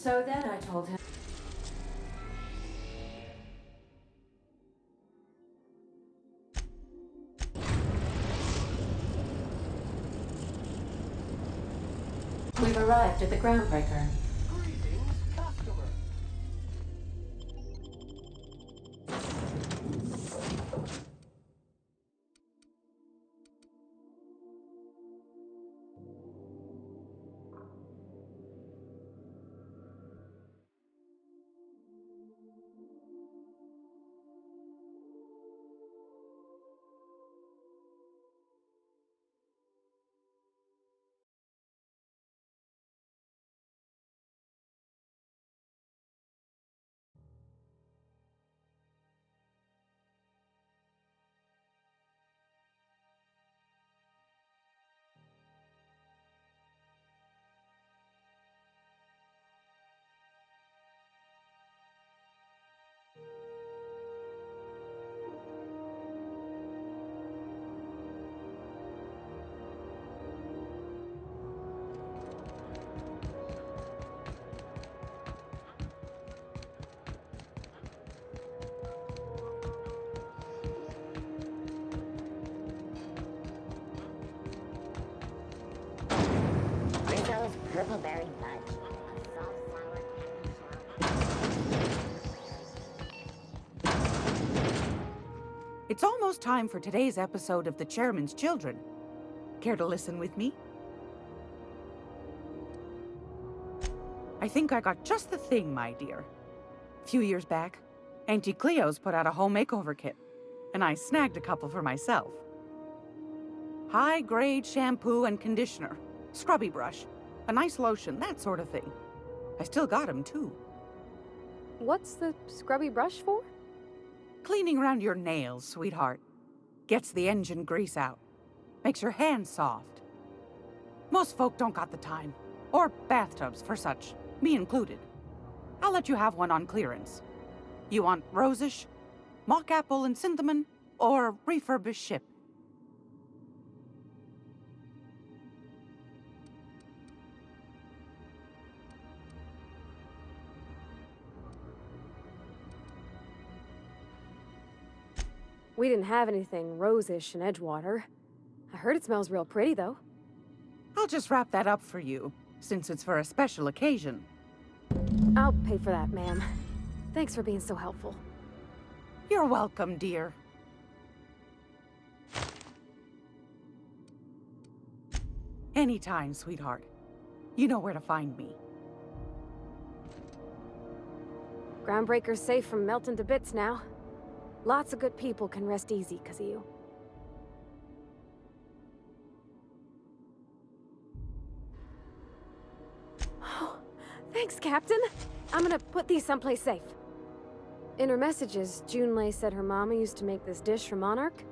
So then I told him. We've arrived at the groundbreaker. Greetings, customer. Rizzo's Purpleberry Fudge. A soft, sour It's almost time for today's episode of The Chairman's Children. Care to listen with me? I think I got just the thing, my dear. A few years back, Auntie Cleo's put out a home makeover kit, and I snagged a couple for myself. High-grade shampoo and conditioner, scrubby brush, a nice lotion, that sort of thing. I still got 'em, too. What's the scrubby brush for? Cleaning around your nails, sweetheart. Gets the engine grease out. Makes your hands soft. Most folk don't got the time. Or bathtubs for such, me included. I'll let you have one on clearance. You want rosish, mock apple and cinnamon, or refurbished ship? We didn't have anything rosish in Edgewater. I heard it smells real pretty, though. I'll just wrap that up for you, since it's for a special occasion. I'll pay for that, ma'am. Thanks for being so helpful. You're welcome, dear. Anytime, sweetheart. You know where to find me. Groundbreaker's safe from melting to bits now. Lots of good people can rest easy because of you. Oh, thanks, Captain. I'm gonna put these someplace safe. In her messages, Junlei said her mama used to make this dish for Monarch.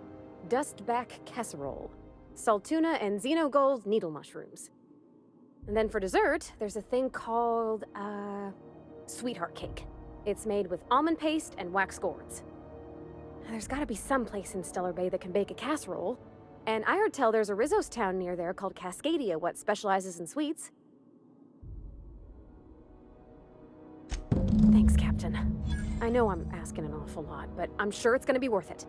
Dustback casserole. Saltuna and Xenogold needle mushrooms. And then for dessert, there's a thing called, sweetheart cake. It's made with almond paste and wax gourds. There's gotta be some place in Stellar Bay that can bake a casserole. And I heard tell there's a Rizzo's town near there called Cascadia what specializes in sweets. Thanks, Captain. I know I'm asking an awful lot, but I'm sure it's gonna be worth it.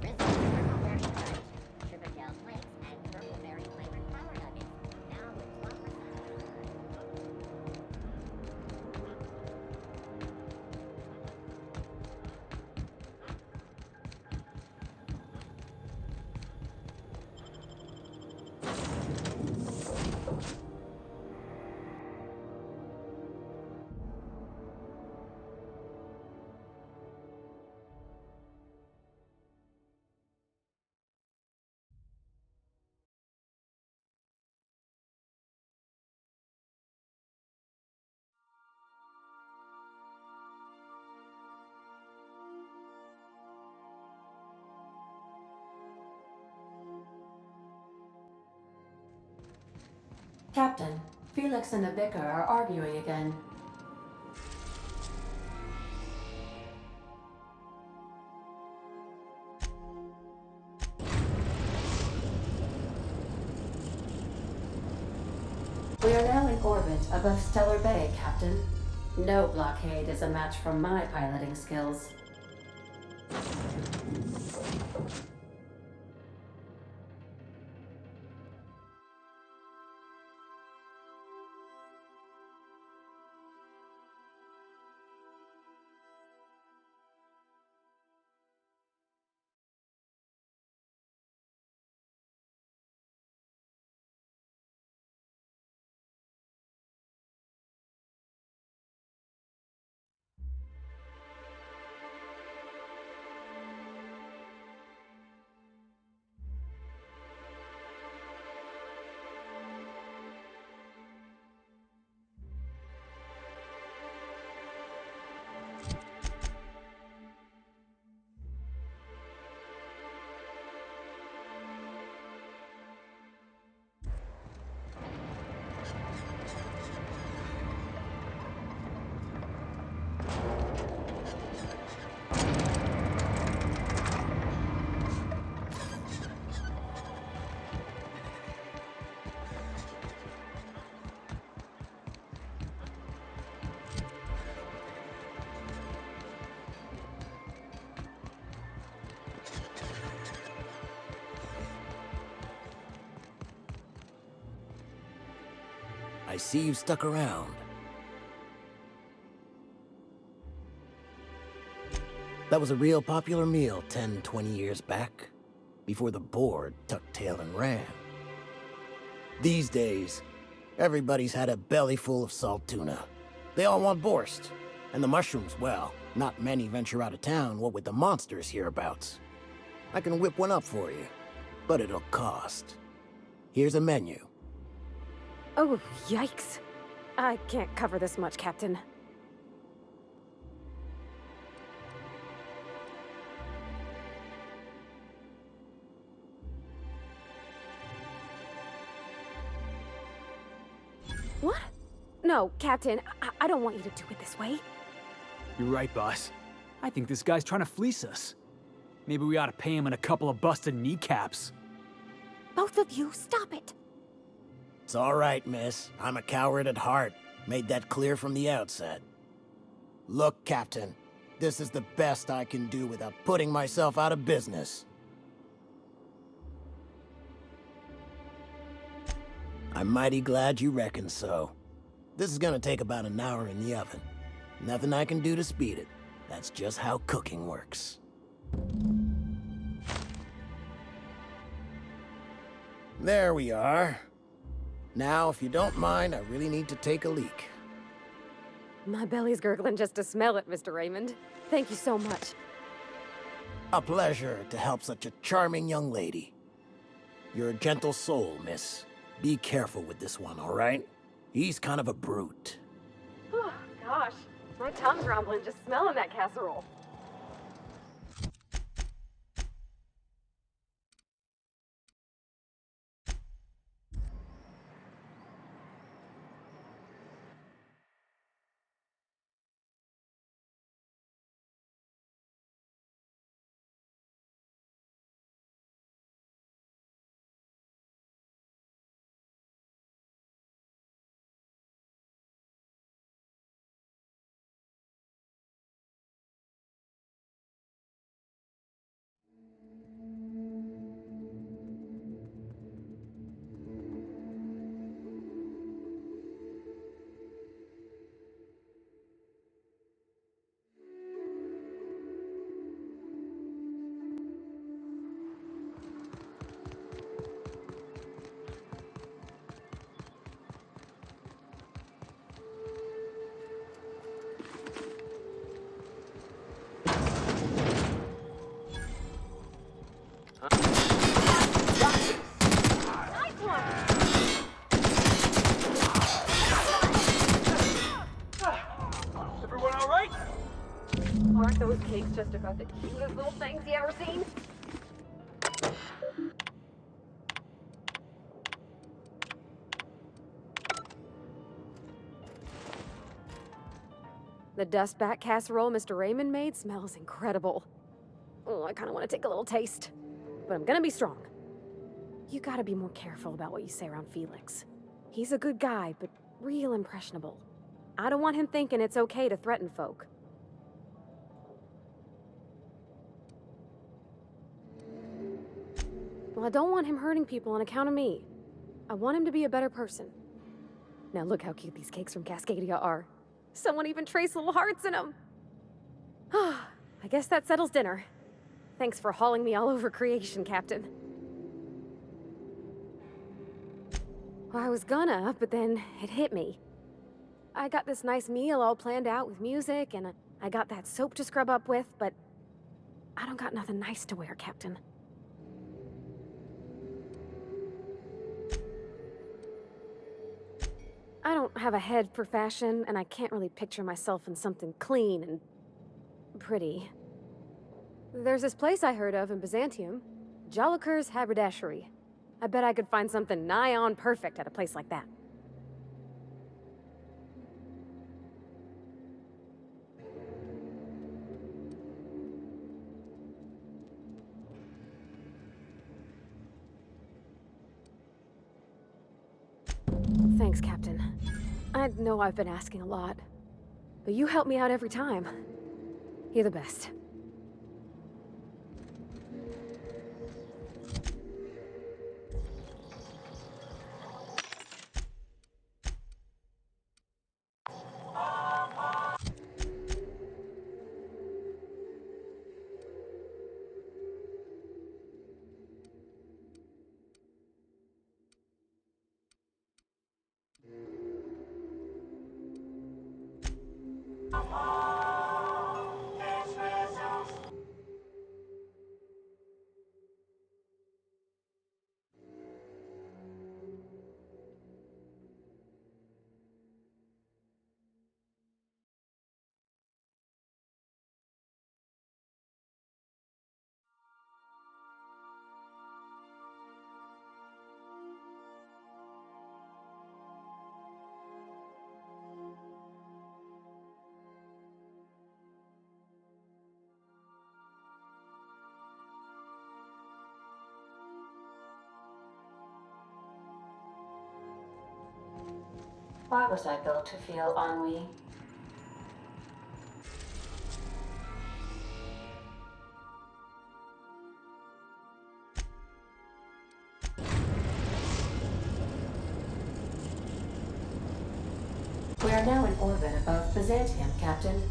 Rizzo's Purpleberry Fudge. Sugar gel flakes and purpleberry flavored power nuggets. Now with 12%. Captain, Felix and the vicar are arguing again. We are now in orbit above Stellar Bay, Captain. No blockade is a match for my piloting skills. I see you've stuck around. That was a real popular meal 10, 20 years back, before the board tucked tail and ran. These days, everybody's had a belly full of salt tuna. They all want borscht. And the mushrooms, well, not many venture out of town, what with the monsters hereabouts. I can whip one up for you, but it'll cost. Here's a menu. Oh, yikes. I can't cover this much, Captain. What? No, Captain, I don't want you to do it this way. You're right, boss. I think this guy's trying to fleece us. Maybe we ought to pay him in a couple of busted kneecaps. Both of you, stop it. It's all right, miss. I'm a coward at heart. Made that clear from the outset. Look, Captain, this is the best I can do without putting myself out of business. I'm mighty glad you reckon so. This is gonna take about an hour in the oven. Nothing I can do to speed it. That's just how cooking works. There we are. Now, if you don't mind, I really need to take a leak. My belly's gurgling just to smell it, Mr. Raymond. Thank you so much. A pleasure to help such a charming young lady. You're a gentle soul, miss. Be careful with this one, all right? He's kind of a brute. Oh, gosh. My tongue's rumbling just smelling that casserole. Everyone all right? Aren't those cakes just about the cutest little things you ever seen? The dustback casserole Mr. Raymond made smells incredible. Oh, I kind of want to take a little taste. But I'm gonna be strong. You gotta be more careful about what you say around Felix. He's a good guy, but real impressionable. I don't want him thinking it's okay to threaten folk. Well, I don't want him hurting people on account of me. I want him to be a better person. Now look how cute these cakes from Cascadia are. Someone even traced little hearts in them. I guess that settles dinner. Thanks for hauling me all over creation, Captain. Well, I was gonna, but then it hit me. I got this nice meal all planned out with music, and I got that soap to scrub up with, but I don't got nothing nice to wear, Captain. I don't have a head for fashion, and I can't really picture myself in something clean and pretty. There's this place I heard of in Byzantium, Jolicoeur's haberdashery. I bet I could find something nigh on perfect at a place like that. Thanks, Captain. I know I've been asking a lot, but you help me out every time. You're the best. Why was I built to feel ennui? We are now in orbit above Byzantium, Captain.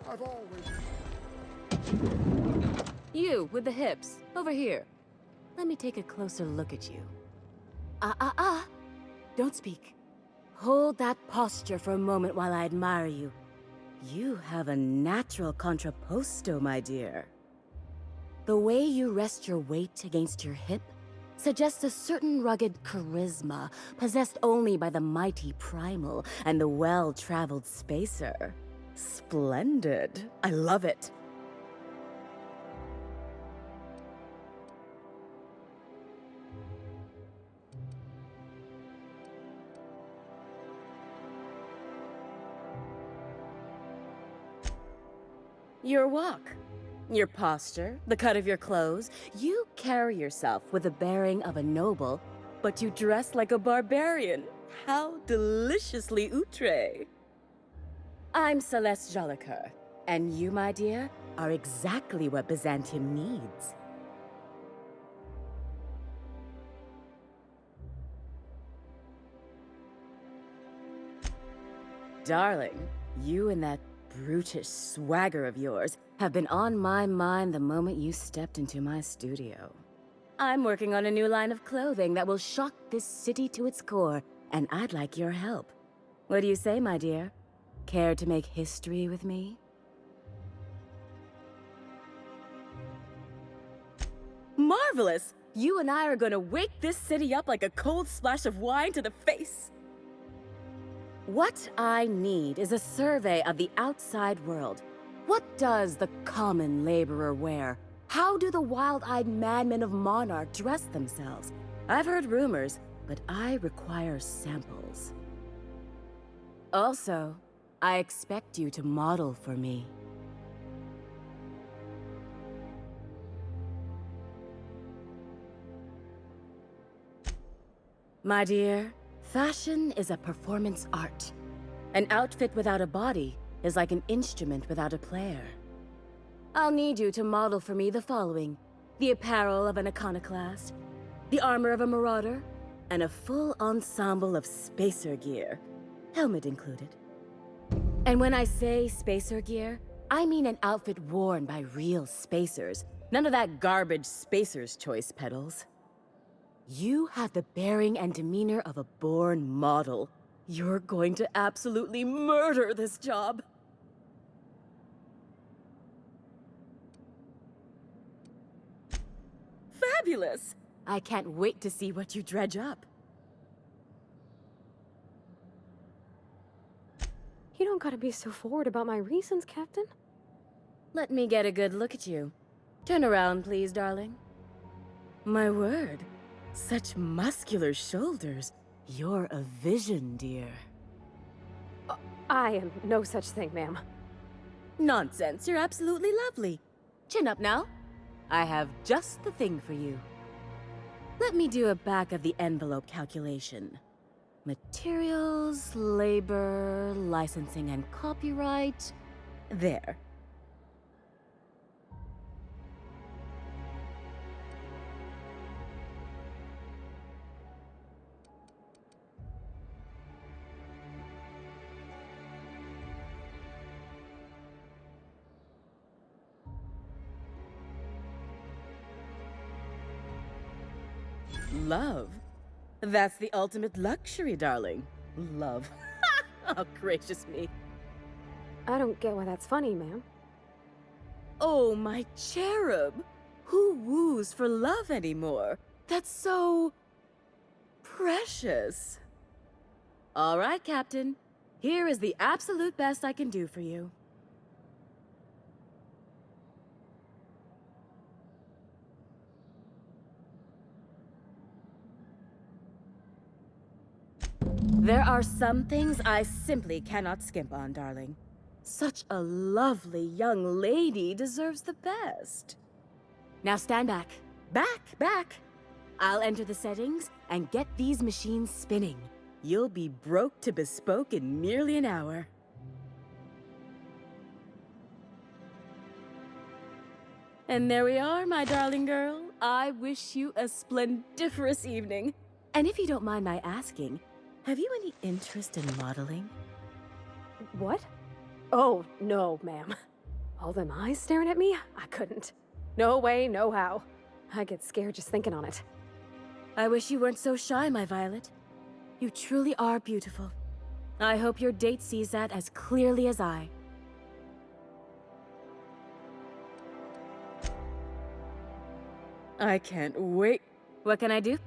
I've always... You, with the hips. Over here. Let me take a closer look at you. Don't speak. Hold that posture for a moment while I admire you. You have a natural contrapposto, my dear. The way you rest your weight against your hip suggests a certain rugged charisma possessed only by the mighty primal and the well-traveled spacer. Splendid. I love it. Your walk, your posture, the cut of your clothes, you carry yourself with the bearing of a noble, but you dress like a barbarian. How deliciously outre. I'm Celeste Jolicoeur, and you, my dear, are exactly what Byzantium needs. Darling, you and that brutish swagger of yours have been on my mind the moment you stepped into my studio. I'm working on a new line of clothing that will shock this city to its core, and I'd like your help. What do you say, my dear? Care to make history with me? Marvelous! You and I are gonna wake this city up like a cold splash of wine to the face. What I need is a survey of the outside world. What does the common laborer wear? How do the wild-eyed madmen of Monarch dress themselves? I've heard rumors, but I require samples. Also, I expect you to model for me. My dear, fashion is a performance art. An outfit without a body is like an instrument without a player. I'll need you to model for me the following: the apparel of an iconoclast, the armor of a marauder, and a full ensemble of spacer gear, helmet included. And when I say spacer gear, I mean an outfit worn by real spacers, none of that garbage spacer's choice pedals. You have the bearing and demeanor of a born model. You're going to absolutely murder this job. Fabulous! I can't wait to see what you dredge up. You don't gotta be so forward about my reasons, Captain. Let me get a good look at you. Turn around, please, darling. My word. Such muscular shoulders. You're a vision, dear. I am no such thing, ma'am. Nonsense, you're absolutely lovely. Chin up now. I have just the thing for you. Let me do a back-of-the-envelope calculation. Materials, labor, licensing and copyright. There. Love? That's the ultimate luxury, darling. Love. Oh, gracious me. I don't get why that's funny, ma'am. Oh, my cherub. Who woos for love anymore? That's so... precious. All right, Captain. Here is the absolute best I can do for you. There are some things I simply cannot skimp on, darling. Such a lovely young lady deserves the best. Now stand back. Back! I'll enter the settings and get these machines spinning. You'll be broke to bespoke in merely an hour. And there we are, my darling girl. I wish you a splendiferous evening. And if you don't mind my asking, have you any interest in modeling? What? Oh, no, ma'am. All them eyes staring at me? I couldn't. No way, no how. I get scared just thinking on it. I wish you weren't so shy, my Violet. You truly are beautiful. I hope your date sees that as clearly as I. I can't wait What can I do?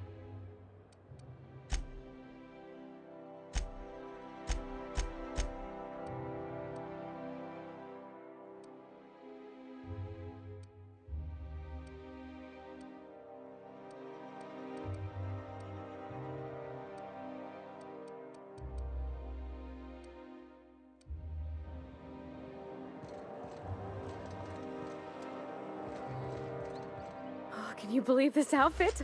Oh, can you believe this outfit?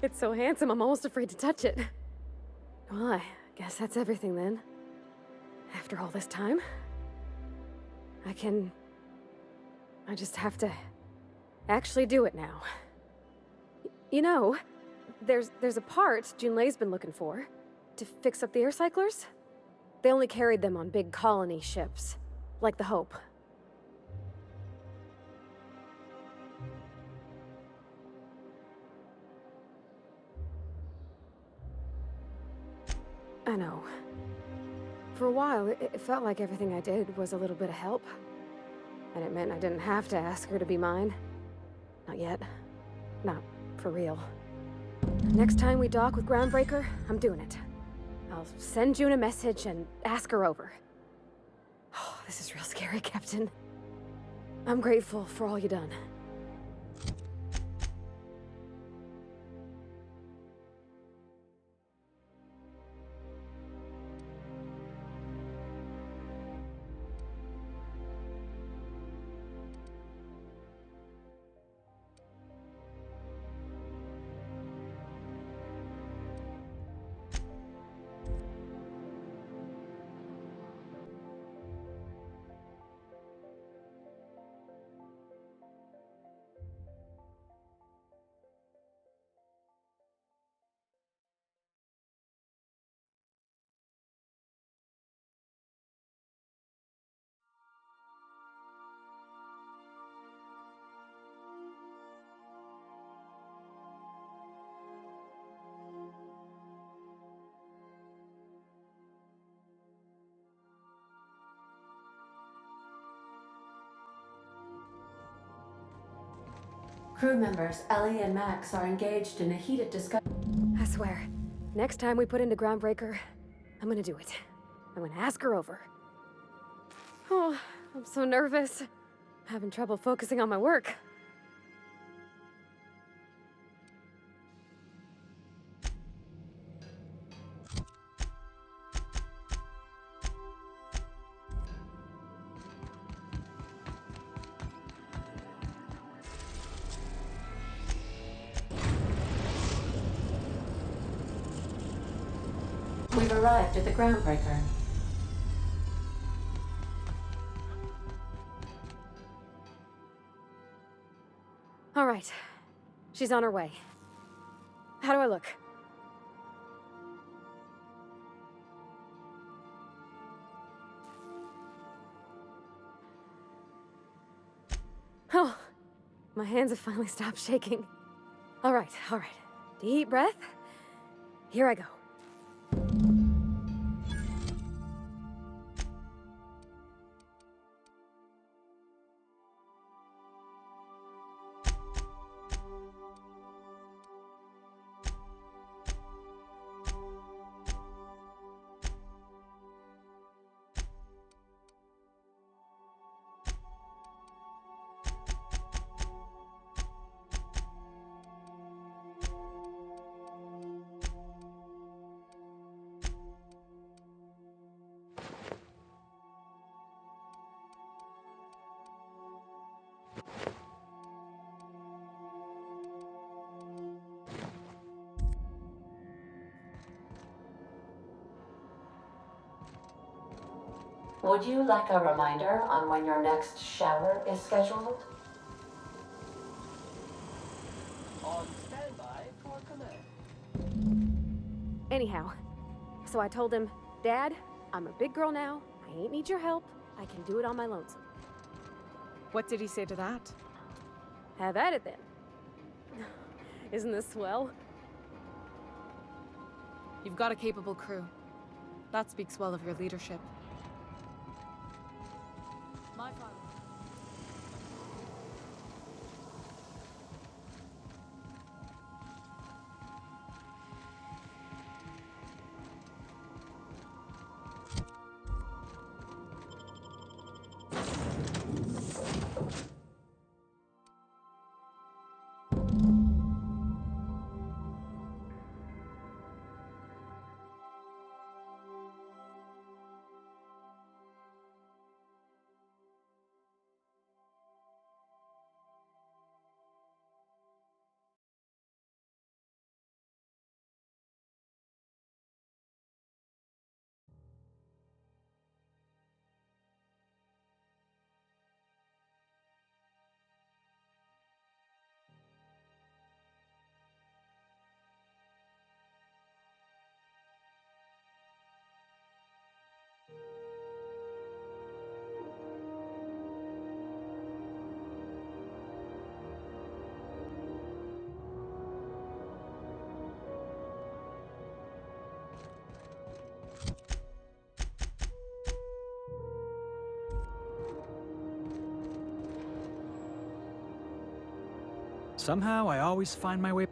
It's so handsome, I'm almost afraid to touch it. Well, I guess that's everything then. After all this time, I just have to actually do it now. You know, there's a part Junlei's been looking for to fix up the air cyclers. They only carried them on big colony ships, like the Hope. I know. For a while, it felt like everything I did was a little bit of help. And it meant I didn't have to ask her to be mine. Not yet. Not for real. Next time we dock with Groundbreaker, I'm doing it. I'll send June a message and ask her over. Oh, this is real scary, Captain. I'm grateful for all you done. Crew members Ellie and Max are engaged in a heated discussion. I swear, next time we put into Groundbreaker, I'm gonna do it. I'm gonna ask her over. Oh, I'm so nervous. Having trouble focusing on my work. We've arrived at the Groundbreaker. All right. She's on her way. How do I look? Oh, my hands have finally stopped shaking. All right, all right. Deep breath. Here I go. Would you like a reminder on when your next shower is scheduled? On standby for command. Anyhow, so I told him, Dad, I'm a big girl now. I ain't need your help. I can do it on my lonesome. What did he say to that? Have at it then. Isn't this swell? You've got a capable crew. That speaks well of your leadership. My father. Somehow, I always find my way.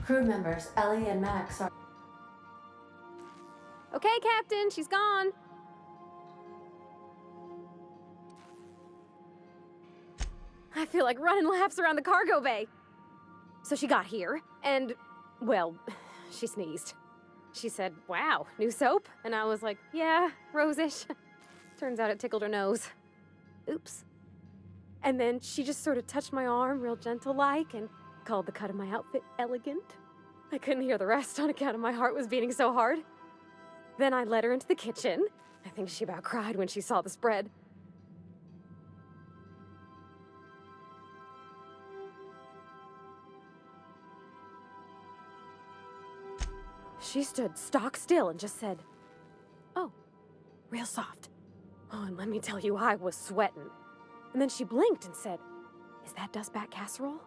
Crew members Ellie and Max are. Okay, Captain, she's gone. I feel like running laps around the cargo bay. So she got here, and, well, she sneezed. She said, "Wow, new soap?" And I was like, "Yeah, rosish." Turns out it tickled her nose. Oops. And then she just sort of touched my arm real gentle-like and called the cut of my outfit elegant. I couldn't hear the rest on account of my heart was beating so hard. Then I led her into the kitchen. I think she about cried when she saw the spread. She stood stock still and just said, "Oh, real soft." Oh, and let me tell you, I was sweating. And then she blinked and said, "Is that dustback casserole?"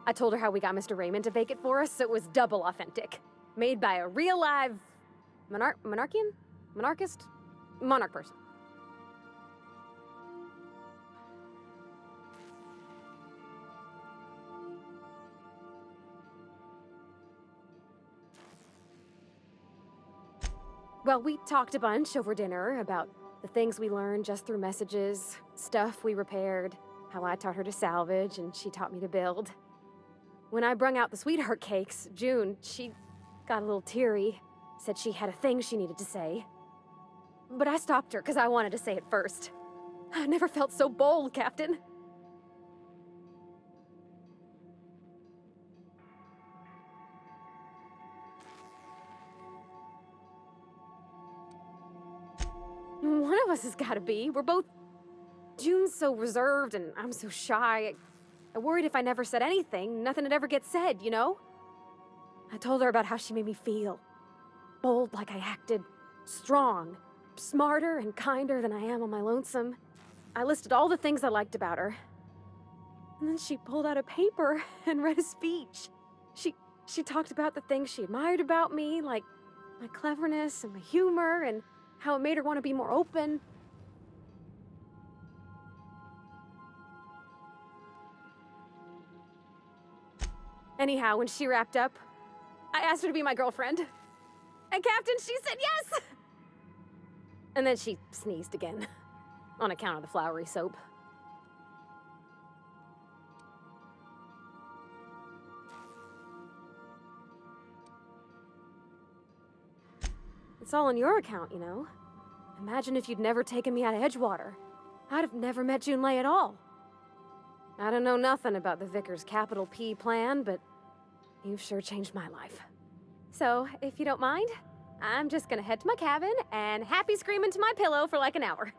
I told her how we got Mr. Raymond to bake it for us, so it was double authentic. Made by a real live monarch person. Well, we talked a bunch over dinner about the things we learned just through messages, stuff we repaired, how I taught her to salvage and she taught me to build. When I brung out the sweetheart cakes, June, she got a little teary, said she had a thing she needed to say. But I stopped her because I wanted to say it first. I never felt so bold, Captain. One of us has got to be. We're both... June's so reserved and I'm so shy. I worried if I never said anything, nothing would ever get said, you know? I told her about how she made me feel. Bold like I acted. Strong. Smarter and kinder than I am on my lonesome. I listed all the things I liked about her. And then she pulled out a paper and read a speech. She talked about the things she admired about me, like my cleverness and my humor, and how it made her want to be more open. Anyhow, when she wrapped up, I asked her to be my girlfriend. And Captain, she said yes! And then she sneezed again, on account of the flowery soap. It's all on your account, you know. Imagine if you'd never taken me out of Edgewater. I'd have never met Junlei at all. I don't know nothing about the Vicar's capital P plan, but you've sure changed my life. So, if you don't mind, I'm just gonna head to my cabin and happy scream into my pillow for like an hour.